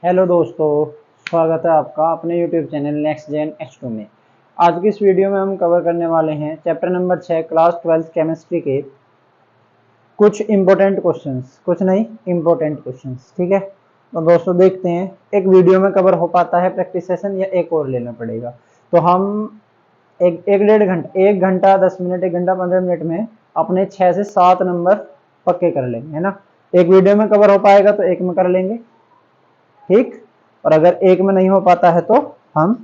Hello दोस्तों, स्वागत है आपका अपने YouTube channel next gen H2 में। आज की इस वीडियो में हम कवर करने वाले हैं चैप्टर नंबर 6 क्लास 12 केमिस्ट्री के कुछ इंपॉर्टेंट क्वेश्चंस, कुछ नहीं इंपॉर्टेंट क्वेश्चंस। ठीक है, तो दोस्तों देखते हैं एक वीडियो में कवर हो पाता है प्रैक्टिस सेशन या एक और लेना पड़ेगा। तो हम एक घंटा 10 मिनट, 1 घंटा 15 मिनट में अपने 6 से 7 नंबर पक्के कर लेंगे, है ना। एक वीडियो में कवर हो पाएगा तो एक में कर लेंगे, ठीक। और अगर एक में नहीं हो पाता है तो हम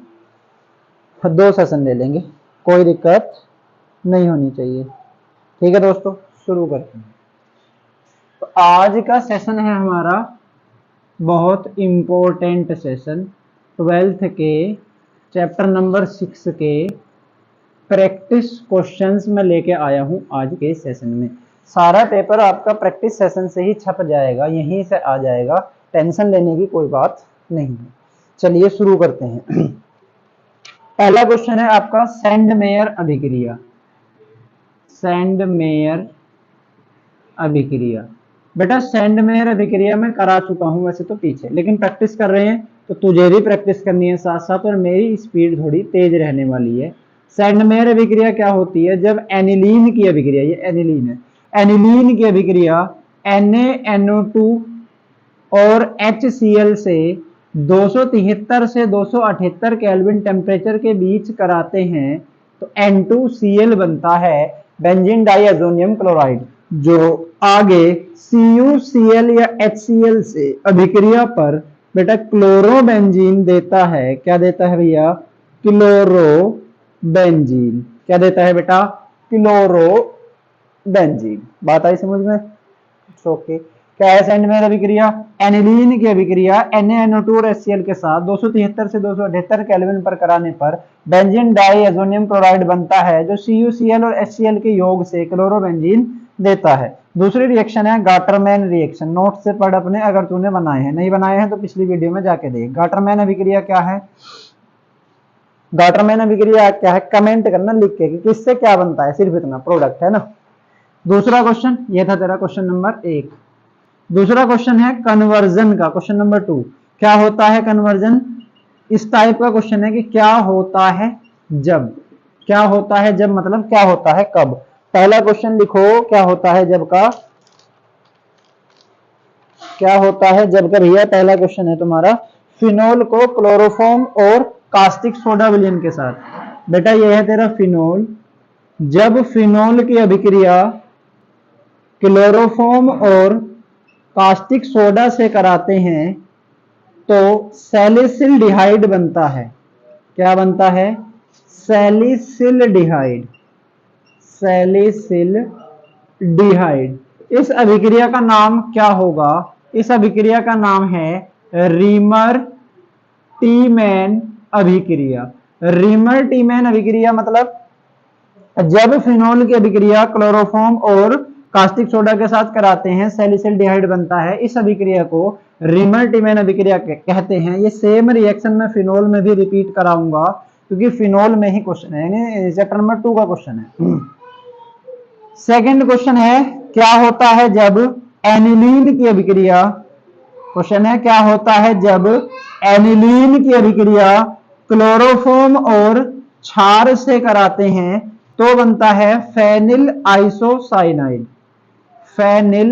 2 सेशन ले लेंगे, कोई दिक्कत नहीं होनी चाहिए। ठीक है दोस्तों, शुरू करते हैं। तो आज का सेशन है हमारा बहुत इंपॉर्टेंट सेशन, 12th के चैप्टर नंबर 6 के प्रैक्टिस क्वेश्चंस में लेके आया हूं। आज के सेशन में सारा पेपर आपका प्रैक्टिस सेशन से ही छप जाएगा, यहीं से आ जाएगा, टेंशन लेने की कोई बात नहीं है। चलिए शुरू करते हैं। पहला क्वेश्चन है आपका सैंड मेयर अभिक्रिया। सैंड मेयर अभिक्रिया, बेटा सैंड मेयर अभिक्रिया में करा चुका हूं वैसे तो पीछे, लेकिन प्रैक्टिस कर रहे हैं तो तुझे भी प्रैक्टिस करनी है साथ साथ, और मेरी स्पीड थोड़ी तेज रहने वाली है। सैंड मेयर अभिक्रिया क्या होती है? जब एनिलीन की अभिक्रिया, ये एनिलीन है, एनिलीन की अभिक्रिया NaNO2 और HCl से 273 से 278 केल्विन टेम्परेचर के बीच कराते हैं तो N2Cl बनता है, बेंजीन डाइअज़ोनियम क्लोराइड, जो आगे CuCl या HCl से अभिक्रिया पर बेटा क्लोरोबेंजीन देता है। क्या देता है भैया? क्लोरोबेंजीन। क्या देता है बेटा? क्लोरोबेंजीन। बात आई समझ में? ओके। क्या है सैंड मेयर अभिक्रिया? एनिलीन की अभिक्रिया NaNO2 और HCl के साथ 273 से 278 केल्विन पर कराने पर बेंजीन डाइअज़ोनियम क्लोराइड बनता है, जो CuCl और HCl के योग से क्लोरोबेंजीन देता है। दूसरी रिएक्शन है गाटरमैन रिएक्शन। नोट से पढ़ अपने, अगर तूने बनाए हैं, नहीं बनाए हैं तो पिछली वीडियो में जाके देख। गाटरमैन अभिक्रिया क्या है? गाटरमैन अभिक्रिया क्या है? कमेंट करना लिख के कि किससे क्या बनता है, सिर्फ इतना प्रोडक्ट है ना। दूसरा क्वेश्चन, ये था तेरा क्वेश्चन नंबर 1। दूसरा क्वेश्चन है कन्वर्जन का, क्वेश्चन नंबर 2। क्या होता है कन्वर्जन? इस टाइप का क्वेश्चन है कि क्या होता है जब। क्या होता है जब मतलब क्या होता है कब। पहला क्वेश्चन लिखो, क्या होता है जब का। क्या होता है जब का भैया? पहला क्वेश्चन है तुम्हारा, फिनोल को क्लोरोफॉर्म और कास्टिक सोडा विलयन के साथ। बेटा ये है तेरा फिनोल। जब फिनोल की अभिक्रिया क्लोरोफॉर्म और कास्टिक सोडा से कराते हैं तो सैलिसिल्डिहाइड बनता है। क्या बनता है? सैलिसिल्डिहाइड। सैलिसिल्डिहाइड। इस अभिक्रिया का नाम क्या होगा? इस अभिक्रिया का नाम है रीमर टीमैन अभिक्रिया। रीमर टीमैन अभिक्रिया मतलब जब फिनोल की अभिक्रिया क्लोरोफॉर्म और कास्टिक सोडा के साथ कराते हैं सैलिसिल्डिहाइड बनता है। इस अभिक्रिया को रीमर टीमैन अभिक्रिया कहते हैं। ये सेम रिएक्शन मैं फिनोल में भी रिपीट कराऊंगा, क्योंकि फिनोल में ही क्वेश्चन है, चैप्टर नंबर 2 का क्वेश्चन है। सेकंड क्वेश्चन है, क्या होता है जब एनिलीन की अभिक्रिया। क्वेश्चन है, क्या होता है जब एनिलीन की अभिक्रिया क्लोरोफॉर्म और क्षार से कराते हैं तो बनता है फेनिल आइसोसाइनाइड। Phenyl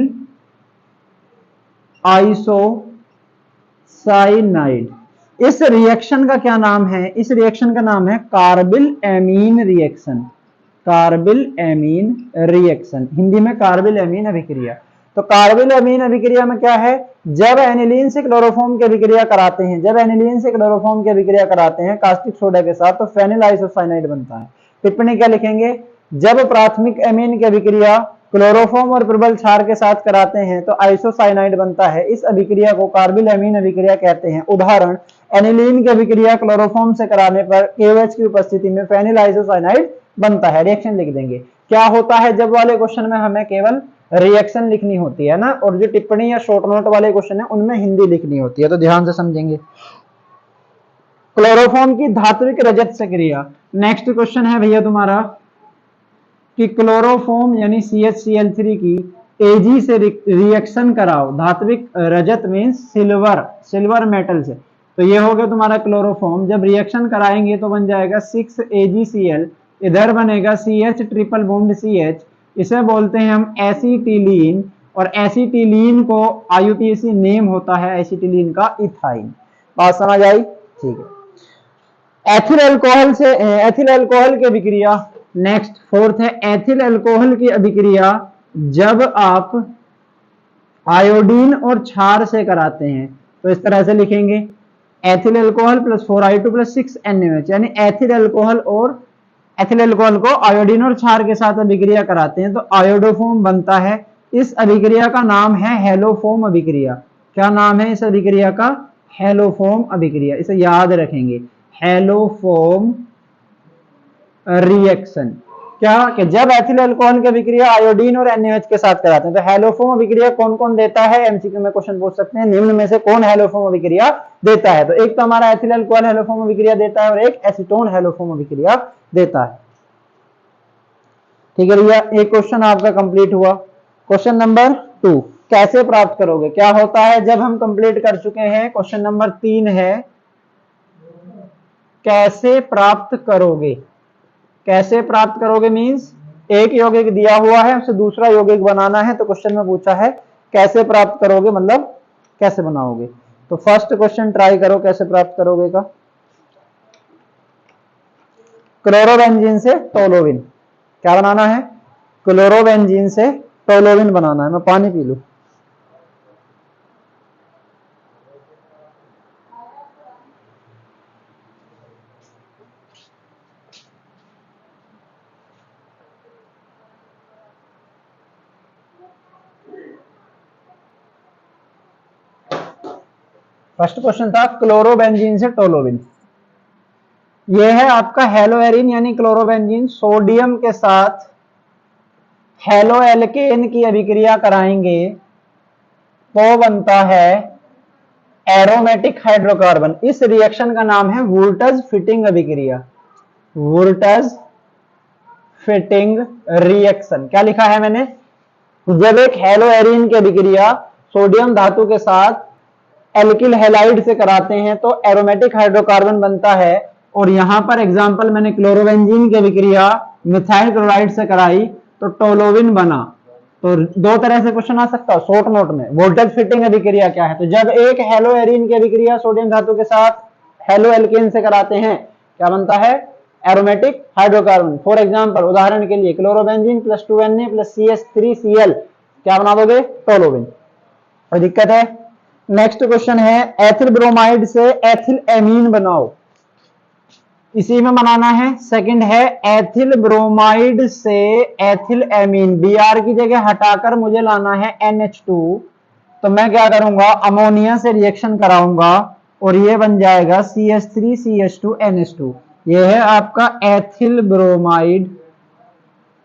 isocyanide. इस रिएक्शन का क्या नाम है? इस रिएक्शन का नाम है carbylamine reaction. Carbylamine reaction, Hindi में कार्बिल एमीन अभिक्रिया। तो कार्बिल एमीन अभिक्रिया में क्या है? जब एनिलीन से क्लोरोफॉर्म की अभिक्रिया कराते हैं, जब एनिलीन से क्लोरोफॉर्म की अभिक्रिया कराते हैं कास्टिक सोडा के साथ तो फेनिल आइसोसाइनाइड बनता है। टिप्पणी क्या लिखेंगे? जब प्राथमिक एमीन की अभिक्रिया क्लोरोफॉर्म और प्रबल क्षार के साथ कराते हैं तो आइसोसाइनाइड बनता है। इस अभिक्रिया को कार्बिल एमीन अभिक्रिया कहते हैं। उदाहरण, एनिलीन की अभिक्रिया क्लोरोफॉर्म से कराने पर KOH की उपस्थिति में फेनिल आइसोसाइनाइड बनता है। रिएक्शन लिख देंगे। क्या होता है जब वाले क्वेश्चन में हमें केवल रिएक्शन लिखनी होती है ना, और जो टिप्पणी या शॉर्ट नोट वाले क्वेश्चन है उनमें हिंदी लिखनी होती है, तो ध्यान से समझेंगे। क्लोरोफॉर्म की धात्विक रजत से क्रिया। नेक्स्ट क्वेश्चन है भैया तुम्हारा कि क्लोरोफॉर्म यानी CHCl3 की Ag से रिएक्शन कराओ, धात्विक रजत मीन्स सिल्वर, सिल्वर मेटल से, तो ये हो गया तुम्हारा क्लोरोफॉर्म। जब रिएक्शन कराएंगे तो बन जाएगा 6AgCl, इधर बनेगा CH ट्रिपल बॉन्ड CH, इसे बोलते हैं हम एसिटिलीन, और एसिटिलीन को IUPAC नेम होता है एसिटिलीन का इथाइन। बात समझ आई? ठीक है। एथिल अल्कोहल से एथिल अल्कोहल की अभिक्रिया, नेक्स्ट फोर्थ है एथिल अल्कोहल की अभिक्रिया जब आप आयोडीन और क्षार से कराते हैं तो इस तरह से लिखेंगे, ethyl alcohol plus 4I2 plus 6NaOH, यानी एथिल अल्कोहल और एथिल अल्कोहल को आयोडीन और क्षार के साथ अभिक्रिया कराते हैं तो आयोडोफोम बनता है। इस अभिक्रिया का नाम है हेलोफोम अभिक्रिया। क्या नाम है इस अभिक्रिया का? हेलोफोम अभिक्रिया, इसे याद रखेंगे, हेलोफोम रिएक्शन। क्या कि जब एथिल अल्कोहल की अभिक्रिया आयोडीन और NaOH के साथ कराते हैं तो हेलोफोम अभिक्रिया कौन कौन देता है? एमसीक्यू में क्वेश्चन पूछ सकते हैं, निम्न में से कौन हेलोफोम अभिक्रिया देता है? तो एक तो हमारा एथिल अल्कोहल हेलोफोम अभिक्रिया देता है और एक एसीटोन हेलोफोम अभिक्रिया देता है। ठीक है भैया, एक क्वेश्चन आपका कंप्लीट हुआ। क्वेश्चन नंबर 2, कैसे प्राप्त करोगे? क्या होता है जब हम कंप्लीट कर चुके हैं? क्वेश्चन नंबर 3 है कैसे प्राप्त करोगे। कैसे प्राप्त करोगे मींस एक यौगिक दिया हुआ है, उसे दूसरा यौगिक बनाना है, तो क्वेश्चन में पूछा है कैसे प्राप्त करोगे, मतलब कैसे बनाओगे। तो फर्स्ट क्वेश्चन ट्राई करो कैसे प्राप्त करोगे का। क्लोरोबेंजीन से टोलोविन, क्या बनाना है? क्लोरोबेंजीन से टोलोविन बनाना है। मैं पानी पी लूं। फर्स्ट क्वेश्चन था क्लोरोबेंजीन से टोलोविन। यह है आपका हेलोएरिन यानी क्लोरोबेंजीन सोडियम के साथ हेलोएल्केन की अभिक्रिया कराएंगे तो बनता है एरोमेटिक हाइड्रोकार्बन। इस रिएक्शन का नाम है वुल्टज फिटिंग अभिक्रिया, वुल्टज फिटिंग रिएक्शन। क्या लिखा है मैंने? जब एक हेलोएरिन की अभिक्रिया सोडियम धातु के साथ एल्किल हैलाइड से कराते हैं तो एरोमेटिक हाइड्रोकार्बन बनता है। और यहां पर एग्जांपल मैंने क्लोरोबेंजीन की अभिक्रिया मिथाइल क्लोराइड से कराई तो टोलोविन बना। तो दो तरह से क्वेश्चन आ सकता है शॉर्ट नोट में। वोल्टेज फिटिंग अभिक्रिया क्या है? तो जब एक हेलोएरिन की अभिक्रिया सोडियम धातु के साथ हेलो एल्केन से कराते हैं क्या बनता है? Aromatic hydrocarbon. फॉर एग्जांपल उदाहरण के लिए chlorobenzene plus 2Na plus CH3Cl क्या बना दोगे? टोलोविन। कोई दिक्कत है? नेक्स्ट क्वेश्चन है एथिल ब्रोमाइड से एथिल एमीन बनाओ, इसी में बनाना है। सेकंड है एथिल ब्रोमाइड से एथिल एमीन, Br की जगह हटाकर मुझे लाना है NH2, तो मैं क्या करूंगा? अमोनिया से रिएक्शन कराऊंगा और ये बन जाएगा CH3CH2NH2। ये है आपका एथिल ब्रोमाइड,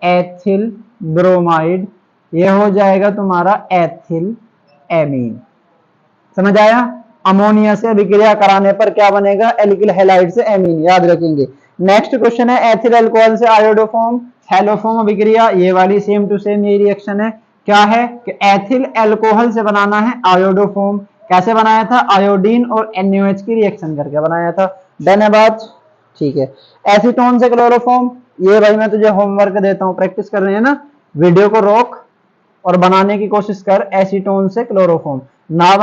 एथिल ब्रोमाइड, ये हो जाएगा तुम्हारा एथिल एमीन। समझ आया? अमोनिया से अभिक्रिया कराने पर क्या बनेगा? एल्किल हैलाइड से एमीन, याद रखेंगे। नेक्स्ट क्वेश्चन है एथिल अल्कोहल से आयोडोफॉर्म हेलोफॉर्म अभिक्रिया, ये वाली सेम टू सेम ये रिएक्शन है। क्या है कि एथिल अल्कोहल से बनाना है आयोडोफॉर्म। कैसे बनाया था? आयोडीन और NaOH की रिएक्शन करके बनाया था। डन है बात? ठीक है। एसीटोन से क्लोरोफॉर्म, ये भाई मैं तुझे होमवर्क देता हूं, प्रैक्टिस कर रहे हैं ना, वीडियो को रोक और बनाने की कोशिश कर। एसीटोन से क्लोरोफॉर्म ना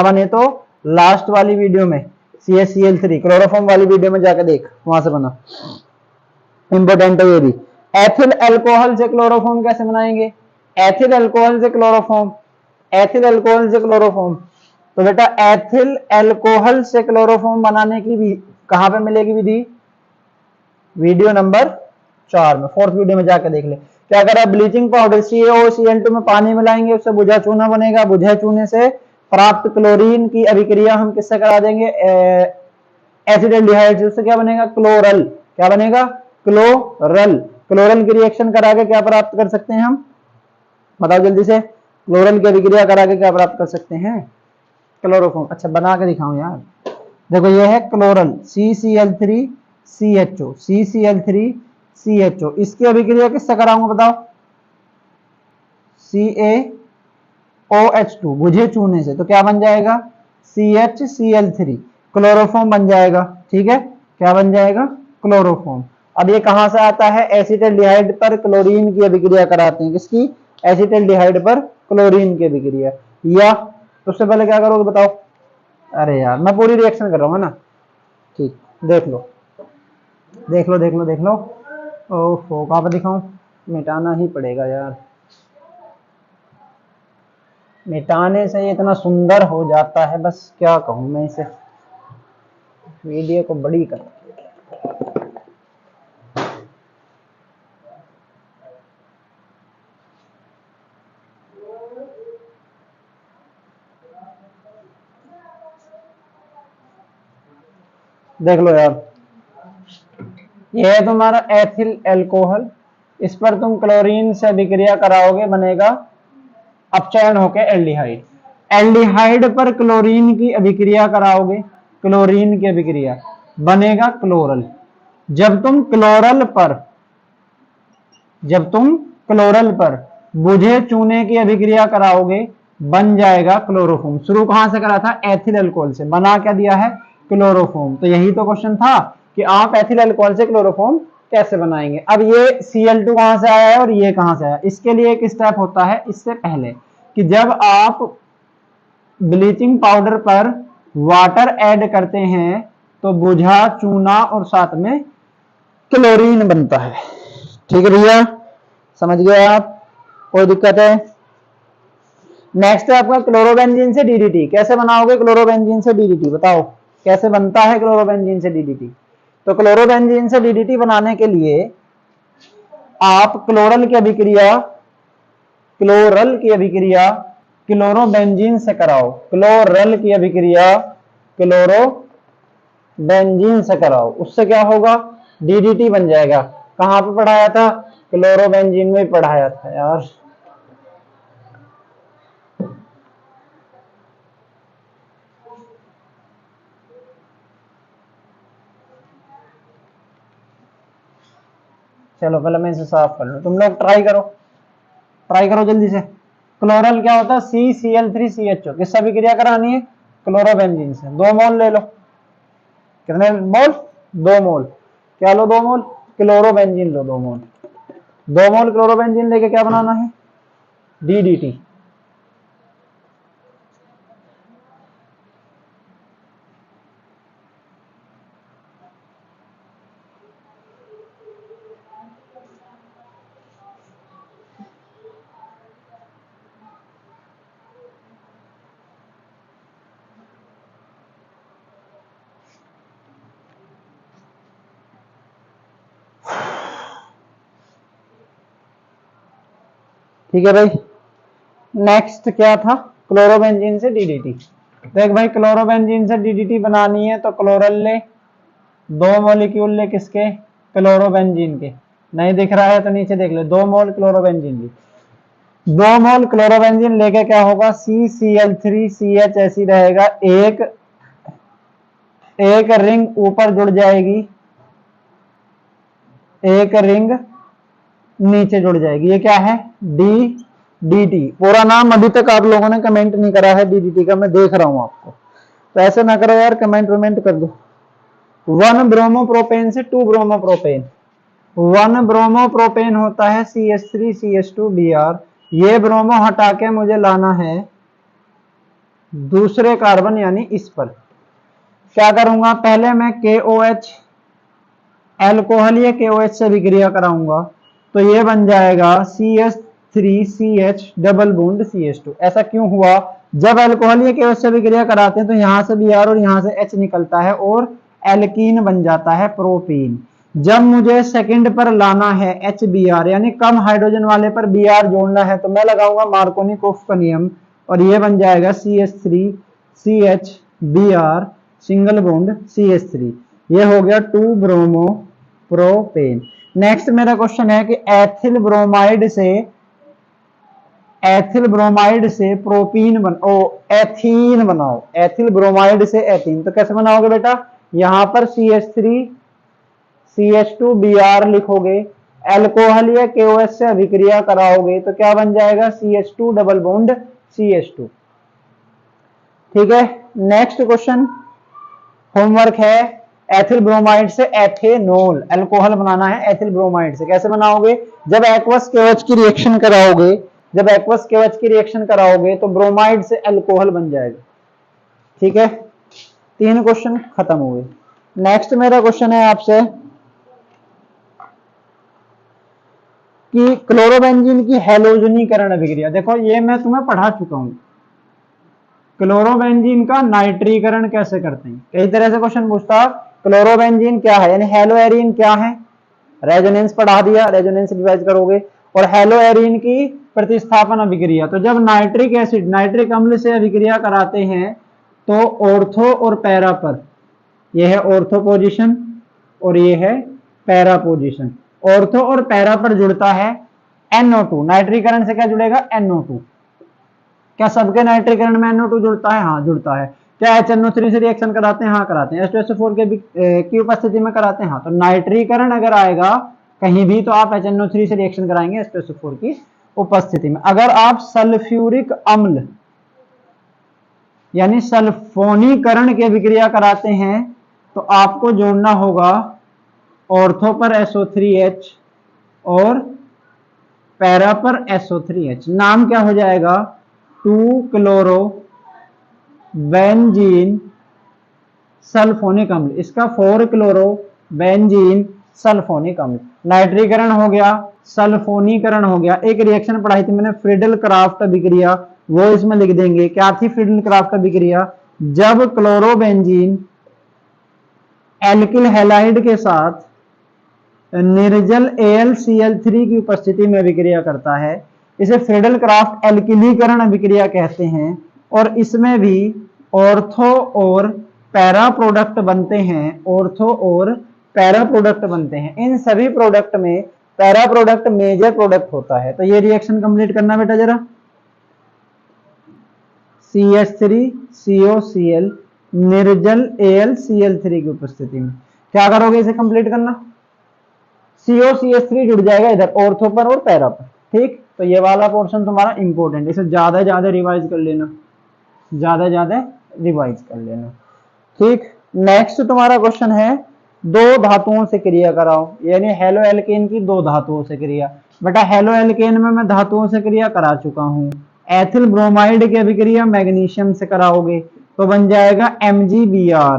बने तो लास्ट वाली वीडियो में CaCl3 क्लोरोफॉर्म वाली वीडियो में जाकर देख, वहां से बना, इंपोर्टेंट है ये भी। एथिल अल्कोहल से क्लोरोफॉर्म कैसे बनाएंगे? एथिल अल्कोहल से क्लोरोफॉर्म, एथिल अल्कोहल से क्लोरोफॉर्म, तो बेटा एथिल अल्कोहल से क्लोरोफॉर्म बनाने की भी कहां पे मिलेगी विधि? वीडियो नंबर 4 में, फोर्थ वीडियो में जाकर देख ले। क्या करा? ब्लीचिंग पाउडर CaOCl2 में पानी मिलाएंगे, उससे बुझा चूना बनेगा, बुझे चूने से प्राप्त क्लोरीन की अभिक्रिया हम किससे करा देंगे? एसिडल्डिहाइड से। उससे क्या बनेगा? क्लोरल। क्या बनेगा? क्लोरल। क्लोरल की रिएक्शन करा के क्या प्राप्त कर सकते हैं हम? बताओ जल्दी से। क्लोरल की अभिक्रिया करा के क्या प्राप्त कर सकते हैं? क्लोरोफॉर्म। अच्छा बना के दिखाऊं यार, देखो ये है क्लोरल CCl3CHO, CCl3CHO, इसकी अभिक्रिया किससे कराऊंगा बताओ? CaOH2 बुझे चूने से, तो क्या बन जाएगा CHCl3 क्लोरोफॉर्म बन जाएगा। ठीक है, क्या बन जाएगा क्लोरोफॉर्म। अब ये कहां से आता है, एसिटल्डिहाइड पर क्लोरीन की अभिक्रिया कराते हैं, किसकी, एसिटल्डिहाइड पर क्लोरीन की अभिक्रिया। या तो उससे पहले क्या करोगे बताओ, अरे यार मैं पूरी रिएक्शन कर रहा हूँ ना, ठीक देख लो देख लो देख लो देख लो। ओहो कहां पर दिखाऊं, मिटाना ही पड़ेगा यार, मिटाने से ये इतना सुंदर हो जाता है, बस क्या कहूं मैं इसे, वीडियो को बड़ी कर। देख लो यार, ये है तुम्हारा एथिल एल्कोहल, इस पर तुम क्लोरीन से अभिक्रिया कराओगे, बनेगा अपचयन होकर एल्डिहाइड। एल्डिहाइड पर क्लोरीन की अभिक्रिया कराओगे, क्लोरीन की अभिक्रिया बनेगा क्लोरल। जब तुम क्लोरल पर बुझे चूने की अभिक्रिया कराओगे, बन जाएगा क्लोरोफॉर्म। शुरू कहां से करा था, एथिल अल्कोहल से, बना क्या दिया है क्लोरोफॉर्म। तो यही तो क्वेश्चन था कि आप एथिल अल्कोहल से क्लोरोफॉर्म कैसे बनाएंगे। अब ये Cl2 कहां से आया है और ये कहां से आया, इसके लिए एक स्टेप होता है इससे पहले, कि जब आप ब्लीचिंग पाउडर पर वाटर ऐड करते हैं तो बुझा चूना और साथ में क्लोरीन बनता है। ठीक है भैया, समझ गए आप, कोई दिक्कत है। नेक्स्ट है आपका क्लोरोबेंजीन से डीडीटी, कैसे बनाओगे क्लोरोबेंजीन से डीडीटी, बताओ कैसे बनता है क्लोरोबेंजीन से डीडीटी। तो क्लोरोबेंजीन से डीडीटी बनाने के लिए आप क्लोरल की अभिक्रिया क्लोरोबेंजीन से कराओ, क्लोरल की अभिक्रिया क्लोरोबेंजीन से कराओ, उससे क्या होगा डीडीटी बन जाएगा। कहां पे पढ़ाया था, क्लोरोबेंजीन में पढ़ाया था यार। चलो पहले मैं इसे साफ कर लूं, तुम लोग ट्राई करो जल्दी से। क्लोरल क्या होता है, CCl3CHO, किससे अभिक्रिया करानी है, क्लोरोबेंजीन से। 2 मोल ले लो, कितने मोल, 2 मोल, क्या लो 2 मोल क्लोरोबेंजीन लो, 2 मोल, 2 मोल क्लोरोबेंजीन लेके क्या बनाना है डीडीटी। ठीक है भाई, नेक्स्ट क्या था, क्लोरोबेंजीन से डीडीटी। देख भाई क्लोरोबेंजीन से डीडीटी बनानी है तो क्लोरल ले, 2 मॉलिक्यूल ले, किसके, क्लोरोबेंजीन के। नहीं दिख रहा है तो नीचे देख ले, 2 मोल क्लोरोबेंजीन ली, 2 मोल क्लोरोबेंजीन लेके क्या होगा, CCl3CH ऐसी रहेगा, एक रिंग ऊपर जुड़ जाएगी, एक रिंग नीचे जुड़ जाएगी, ये क्या है DDT। पूरा नाम अभी तक आप लोगों ने कमेंट नहीं करा है DDT का, मैं देख रहा हूं आपको, तो ऐसे ना करो यार, कमेंट कर दो। 1 ब्रोमोप्रोपेन से 2 ब्रोमोप्रोपेन, 1 ब्रोमोप्रोपेन होता है CH3CH2Br, ये ब्रोमो हटा के मुझे लाना है दूसरे कार्बन यानी इस पर। क्या करूंगा, पहले मैं KOH एल्कोहल या KOH से अभिक्रिया कराऊंगा, तो ये बन जाएगा CH3CH डबल बॉन्ड CH2। ऐसा क्यों हुआ, जब एल्कोहल या KOH से अभिक्रिया कराते हैं तो यहां से Br और यहां से H निकलता है और एल्कीन बन जाता है प्रोपीन। जब मुझे सेकंड पर लाना है HBr यानी कम हाइड्रोजन वाले पर Br जोड़ना है, तो मैं लगाऊंगा मार्कोनिकोफ का नियम और ये बन जाएगा CH3CHBr सिंगल बॉन्ड CH3, ये हो गया 2 ब्रोमो प्रोपेन। नेक्स्ट मेरा क्वेश्चन है कि एथिल ब्रोमाइड से प्रोपीन एथीन बनाओ, एथिल ब्रोमाइड से एथीन, तो कैसे बनाओगे बेटा, यहां पर CH3CH2Br लिखोगे, एल्कोहल या KOH से अभिक्रिया कराओगे तो क्या बन जाएगा, CH2 डबल बॉन्ड CH2। ठीक है, नेक्स्ट क्वेश्चन होमवर्क है, एथिल ब्रोमाइड से एथेनॉल, अल्कोहल बनाना है एथिल ब्रोमाइड से। कैसे बनाओगे, जब एक्वस KOH की रिएक्शन कराओगे, जब एक्वस KOH की रिएक्शन कराओगे तो ब्रोमाइड से अल्कोहल बन जाएगा। ठीक है, 3 क्वेश्चन खत्म हुए। नेक्स्ट मेरा क्वेश्चन है आपसे कि क्लोरोबेंजीन की हैलोजनीकरण अभिक्रिया। देखो ये मैं तुम्हें पढ़ा चुका हूं, क्लोरोबेंजीन का नाइट्रीकरण कैसे करते हैं। कई तरह से क्वेश्चन पूछता, क्लोरोबेंजीन क्या है, यानी हेलोएरिन क्या है, रेजोनेंस पढ़ा दिया, रेजोनेंस रिवाइज करोगे। और हेलोएरिन की प्रतिस्थापन अभिक्रिया, तो जब नाइट्रिक एसिड नाइट्रिक अम्ल से अभिक्रिया कराते हैं तो ऑर्थो और पैरा पर, यह है ऑर्थो पोजीशन और ये है पैरा पोजीशन, ऑर्थो और पैरा पर जुड़ता है NO2। नाइट्रीकरण से क्या जुड़ेगा, NO2। क्या सबके नाइट्रीकरण में NO2 जुड़ता है, हाँ जुड़ता है। क्या HNO3 से रिएक्शन कराते हैं, हाँ कराते हैं। H2SO4 की उपस्थिति में कराते हैं, हाँ। तो नाइट्रीकरण अगर आएगा कहीं भी तो आप HNO3 से रिएक्शन कराएंगे H2SO4 की उपस्थिति में। अगर आप सल्फ्यूरिक अम्ल यानी सल्फोनीकरण की अभिक्रिया कराते हैं तो आपको जोड़ना होगा ऑर्थो पर SO3H और पैरा पर SO3H। नाम क्या हो जाएगा, 2 क्लोरो बेंजीन सल्फोनिक अम्ल। इसका 4 क्लोरो बेंजीन सल्फोनिक अम्ल। नाइट्रीकरण हो गया, सल्फोनीकरण हो गया। एक रिएक्शन पढ़ाई थी मैंने, फ्रीडल क्राफ्ट अभिक्रिया, वो इसमें लिख देंगे। क्या थी फ्रीडल क्राफ्ट अभिक्रिया, जब क्लोरोबेंजीन एल्किल हैलाइड के साथ निर्जल AlCl3 की उपस्थिति में अभिक्रिया करता है, इसे फ्रीडल क्राफ्ट एल्किलीकरण अभिक्रिया कहते हैं। और इसमें भी ऑर्थो और पैरा प्रोडक्ट बनते हैं, ऑर्थो और पैरा प्रोडक्ट बनते हैं। इन सभी प्रोडक्ट में पैरा प्रोडक्ट मेजर प्रोडक्ट होता है। तो ये रिएक्शन कंप्लीट करना बेटा जरा, CH3COCl निर्जल AlCl3 की उपस्थिति में क्या करोगे, इसे कंप्लीट करना, COCH3 जुड़ जाएगा इधर ऑर्थो पर और पैरा पर। ठीक, तो ये वाला पोर्शन तुम्हारा इंपॉर्टेंट, इसे ज्यादा ज्यादा रिवाइज कर लेना, ज्यादा ज्यादा रिवाइज कर लेना। ठीक, नेक्स्ट तुम्हारा क्वेश्चन है, 2 धातुओं से क्रिया कराओ, यानी हेलो एल्केन की 2 धातुओं से क्रिया। बेटा हेलो एल्केन में मैं धातुओं से क्रिया करा चुका हूं। एथिल ब्रोमाइड की अभिक्रिया मैग्नीशियम से कराओगे तो बन जाएगा MgBr,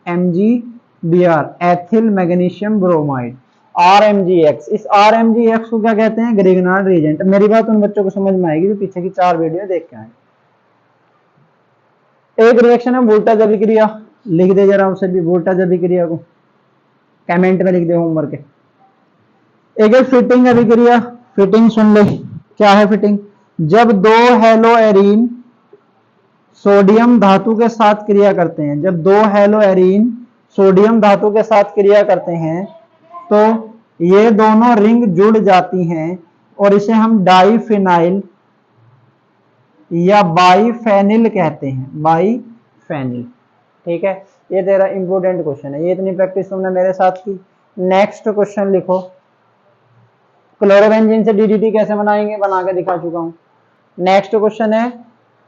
RMgBr, ethyl magnesium bromide, RMgX। इस RMgX को क्या कहते हैं, ग्रिग्नार्ड रिएजेंट। मेरी बात उन बच्चों को समझ में आएगी जो पीछे की 4 वीडियो देख के आए। एक रिएक्शन है वोल्टेज अभिक्रिया, लिख दे जरा उसे भी, वोल्टेज अभिक्रिया को कमेंट में लिख दे होमवर्क के। एक है फिटिंग अभिक्रिया, फिटिंग सुन ले, क्या है फिटिंग, जब 2 हेलोएरीन सोडियम धातु के साथ क्रिया करते हैं, जब 2 हेलोएरीन सोडियम धातु के साथ क्रिया करते हैं तो ये दोनों रिंग जुड़ जाती हैं और इसे हम डाइफिनाइल या बाइफेनिल कहते हैं, बाइफेनिल। ठीक है, ये तेरा इंपोर्टेंट क्वेश्चन है, ये इतनी प्रैक्टिस तुमने मेरे साथ की। नेक्स्ट क्वेश्चन लिखो, क्लोरोबेंजीन से DDT कैसे बनाएंगे, बना के दिखा चुका हूं। नेक्स्ट क्वेश्चन है,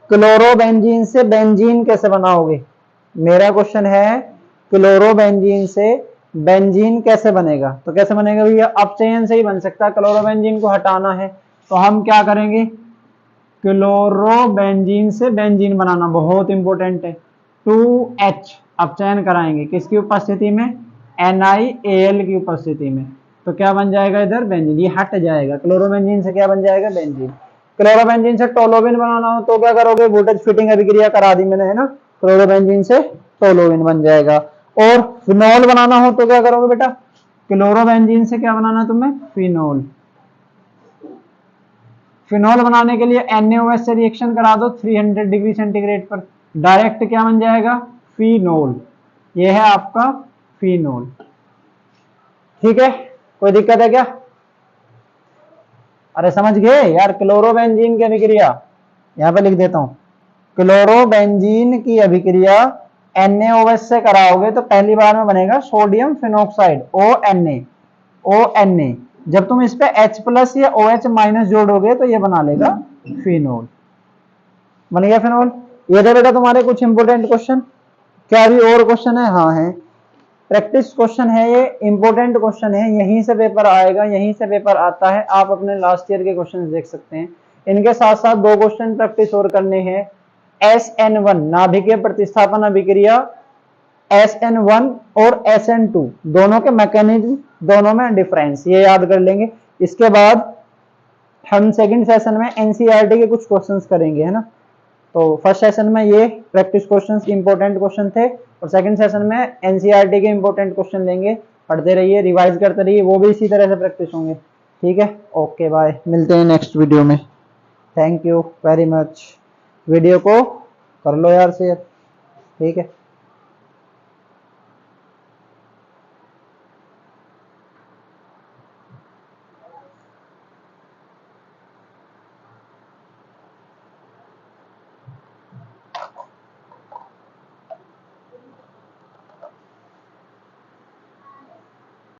क्लोरोबेंजीन से बेंजीन कैसे बनाओगे। मेरा क्वेश्चन है क्लोरोबेंजीन से बेंजीन कैसे बनेगा, तो कैसे बनेगा भैया, अपचयन से ही बन सकता है। क्लोरोबेंजीन को हटाना है तो हम क्या करेंगे, क्लोरोबेंजीन से बेंजीन बनाना बहुत इंपॉर्टेंट है। 2H अपचयन कराएंगे किसकी उपस्थिति में, NiAl की उपस्थिति में, तो क्या बन जाएगा इधर बेंजीन, ये हट जाएगा। क्लोरोबेंजीन से क्या बन जाएगा, बेंजीन। क्लोरोबेंजीन से टोलोबिन बनाना हो तो क्या करोगे, वोल्टेज फिटिंग अभिक्रिया करा दी मैंने, है ना, क्लोरोबेंजीन से टोलोबिन बन जाएगा। और फिनोल बनाना हो तो क्या करोगे बेटा, क्लोरोबेंजीन से क्या बनाना तुम्हें, फिनोल। फिनोल बनाने के लिए NaOH से रिएक्शन करा दो 300 डिग्री सेंटीग्रेड पर, डायरेक्ट क्या बन जाएगा, फिनोल। ये है आपका फिनोल। ठीक है, कोई दिक्कत है क्या, अरे समझ गए यार। क्लोरोबेंजीन की अभिक्रिया यहां पे लिख देता हूं, क्लोरोबेंजीन की अभिक्रिया NaOH से कराओगे तो पहली बार में बनेगा सोडियम फिनोक्साइड ONa, ONA। जब तुम इस पे H+ या OH- जोड़ोगे तो ये बना लेगा फिनोल। बन गया फिनोल। ये थे बेटा तुम्हारे कुछ इंपोर्टेंट क्वेश्चन। क्या अभी और क्वेश्चन है? हाँ है, प्रैक्टिस क्वेश्चन है, ये इंपॉर्टेंट क्वेश्चन है, यहीं से पेपर आएगा, यहीं से पेपर आता है। आप अपने लास्ट ईयर के क्वेश्चन देख सकते हैं। इनके साथ साथ 2 क्वेश्चन प्रैक्टिस और करने हैं। SN1 नाभिकीय प्रतिस्थापन अभिक्रिया, SN1 और SN2 दोनों के मैकेनिज्म, दोनों में डिफरेंस, ये याद कर लेंगे। इसके बाद हम सेकंड सेशन में एनसीईआरटी के कुछ क्वेश्चंस करेंगे, है ना। तो फर्स्ट सेशन में ये प्रैक्टिस क्वेश्चंस इंपॉर्टेंट क्वेश्चन थे, और सेकंड सेशन में एनसीईआरटी के इंपॉर्टेंट क्वेश्चन लेंगे। पढ़ते रहिए, रिवाइज करते रहिए, वो भी इसी तरह से प्रैक्टिस होंगे। ठीक है, ओके बाय, मिलते हैं नेक्स्ट वीडियो में। Thank you very much. Video को कर लो यार शेयर, ठीक है।